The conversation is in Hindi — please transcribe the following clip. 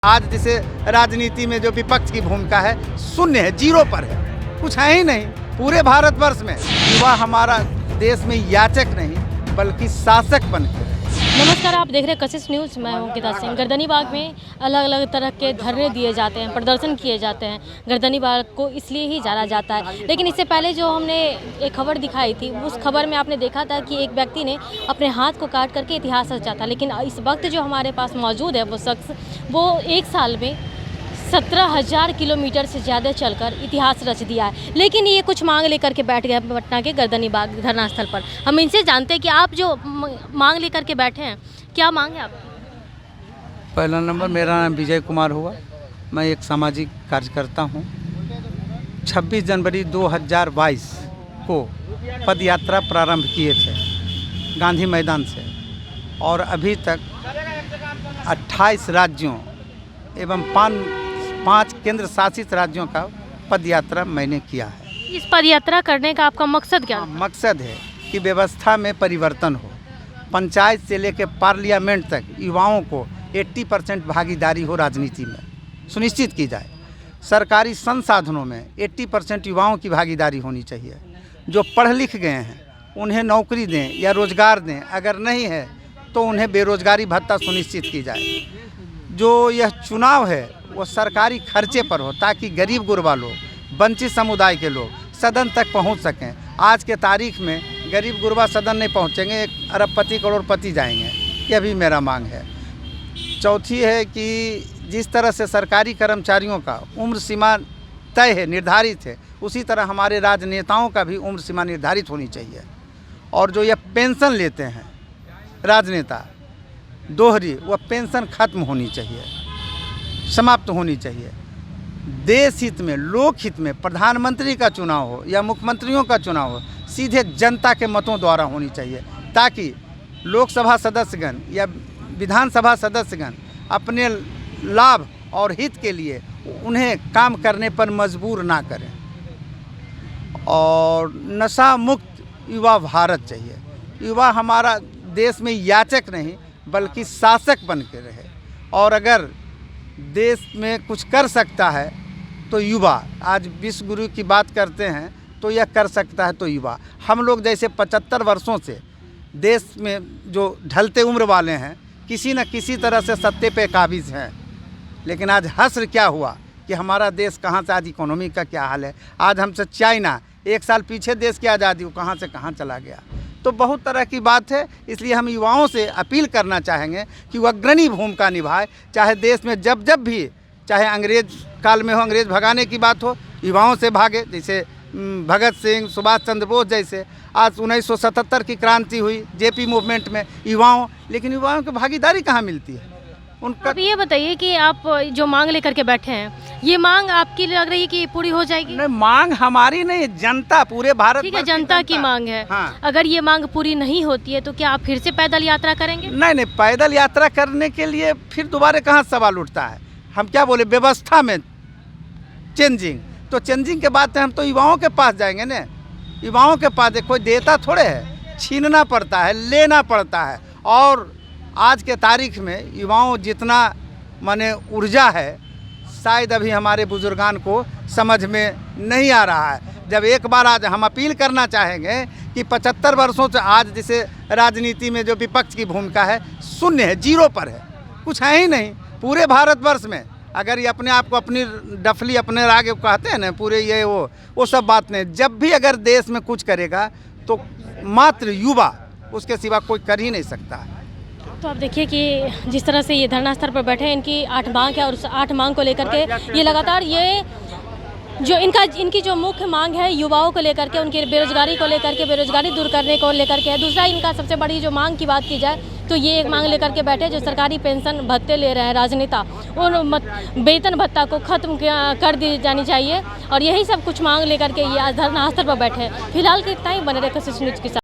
आज जैसे राजनीति में जो विपक्ष की भूमिका है शून्य है, जीरो पर है, कुछ है ही नहीं। पूरे भारतवर्ष में युवा हमारा देश में याचक नहीं बल्कि शासक बन के रहे। नमस्कार, आप देख रहे हैं कशिश न्यूज़। मैं हूं अंकिता सिंह। गर्दनी बाग में अलग अलग तरह के धरने दिए जाते हैं, प्रदर्शन किए जाते हैं। गर्दनी बाग को इसलिए ही जाना जाता है। लेकिन इससे पहले जो हमने एक खबर दिखाई थी, उस खबर में आपने देखा था कि एक व्यक्ति ने अपने हाथ को काट करके इतिहास रचा था। लेकिन इस वक्त जो हमारे पास मौजूद है वो शख्स, वो एक साल में 17,000 किलोमीटर से ज़्यादा चलकर इतिहास रच दिया है। लेकिन ये कुछ मांग लेकर के बैठ गया पटना के गर्दनी बाग धरना स्थल पर। हम इनसे जानते हैं कि आप जो मांग लेकर के बैठे हैं, क्या मांग है आपकी? पहला नंबर, मेरा नाम विजय कुमार हुआ। मैं एक सामाजिक कार्यकर्ता हूँ। 26 जनवरी 2022 को पद यात्रा प्रारंभ किए थे गांधी मैदान से, और अभी तक 28 राज्यों एवं 5 केंद्र शासित राज्यों का पद यात्रा मैंने किया है। इस पद यात्रा करने का आपका मकसद क्या है? मकसद है कि व्यवस्था में परिवर्तन हो, पंचायत से लेकर पार्लियामेंट तक युवाओं को 80% भागीदारी हो, राजनीति में सुनिश्चित की जाए। सरकारी संसाधनों में 80% युवाओं की भागीदारी होनी चाहिए। जो पढ़ लिख गए हैं उन्हें नौकरी दें या रोजगार दें, अगर नहीं है तो उन्हें बेरोजगारी भत्ता सुनिश्चित की जाए। जो यह चुनाव है वो सरकारी खर्चे पर हो, ताकि गरीब गुरबा लोग, वंचित समुदाय के लोग सदन तक पहुंच सकें। आज के तारीख में गरीब गुरबा सदन नहीं पहुंचेंगे, एक अरबपति करोड़पति जाएंगे। यह भी मेरा मांग है। चौथी है कि जिस तरह से सरकारी कर्मचारियों का उम्र सीमा तय है, निर्धारित है, उसी तरह हमारे राजनेताओं का भी उम्र सीमा निर्धारित होनी चाहिए। और जो यह पेंशन लेते हैं राजनेता दोहरी, वह पेंशन खत्म होनी चाहिए, समाप्त होनी चाहिए। देश हित में, लोक हित में प्रधानमंत्री का चुनाव हो या मुख्यमंत्रियों का चुनाव हो, सीधे जनता के मतों द्वारा होनी चाहिए, ताकि लोकसभा सदस्यगण या विधानसभा सदस्यगण अपने लाभ और हित के लिए उन्हें काम करने पर मजबूर ना करें। और नशा मुक्त युवा भारत चाहिए। युवा हमारा देश में याचक नहीं बल्कि शासक बन के रहे। और अगर देश में कुछ कर सकता है तो युवा, आज विश्व गुरु की बात करते हैं तो यह कर सकता है तो युवा। हम लोग जैसे 75 वर्षों से देश में जो ढलते उम्र वाले हैं, किसी न किसी तरह से सत्ते पे काबिज हैं। लेकिन आज हश्र क्या हुआ कि हमारा देश कहाँ से, आज इकोनॉमी का क्या हाल है। आज हमसे चाइना 1 साल पीछे देश की आज़ादी, वो कहाँ से कहाँ चला गया। तो बहुत तरह की बात है। इसलिए हम युवाओं से अपील करना चाहेंगे कि वो अग्रणी भूमिका निभाए। चाहे देश में जब भी, चाहे अंग्रेज काल में हो, अंग्रेज भगाने की बात हो, युवाओं से भागे। जैसे भगत सिंह, सुभाष चंद्र बोस जैसे। आज 1977 की क्रांति हुई जेपी मूवमेंट में युवाओं, लेकिन युवाओं की भागीदारी कहाँ मिलती है उनका। अब ये बताइए कि आप जो मांग लेकर के बैठे हैं, ये मांग आपकी लग रही है कि पूरी हो जाएगी? नहीं, मांग हमारी नहीं, जनता, पूरे भारत। ठीक है, जनता की मांग है। हाँ। अगर ये मांग पूरी नहीं होती है तो क्या आप फिर से पैदल यात्रा करेंगे? नहीं, पैदल यात्रा करने के लिए फिर दोबारा कहाँ सवाल उठता है। हम क्या बोले, व्यवस्था में चेंजिंग, तो चेंजिंग के बाद हम तो युवाओं के पास जाएंगे ना। युवाओं के पास कोई देता थोड़े है, छीनना पड़ता है, लेना पड़ता है। और आज के तारीख में युवाओं जितना माने ऊर्जा है, शायद अभी हमारे बुजुर्गान को समझ में नहीं आ रहा है। जब एक बार आज हम अपील करना चाहेंगे कि 75 वर्षों से आज जैसे राजनीति में जो विपक्ष की भूमिका है शून्य है, जीरो पर है, कुछ है ही नहीं। पूरे भारतवर्ष में अगर ये अपने आप को अपनी डफली अपने आगे कहते हैं ना, पूरे ये वो सब बात नहीं। जब भी अगर देश में कुछ करेगा तो मात्र युवा, उसके सिवा कोई कर ही नहीं सकता है। तो आप देखिए कि जिस तरह से ये धरना स्थल पर बैठे हैं, इनकी 8 मांग है, और उस 8 मांग को लेकर के ये लगातार ये जो इनकी जो मुख्य मांग है युवाओं को लेकर के, उनकी बेरोजगारी को लेकर के, बेरोजगारी दूर करने को लेकर के है। दूसरा, इनका सबसे बड़ी जो मांग की बात की जाए तो ये एक मांग लेकर के बैठे, जो सरकारी पेंशन भत्ते ले रहे हैं राजनेता, और वेतन भत्ता को खत्म कर दी जानी चाहिए। और यही सब कुछ मांग लेकर के ये आज धरना स्थल पर बैठे हैं। फिलहाल के इतना ही, बने रहे कशिश न्यूज़ के साथ।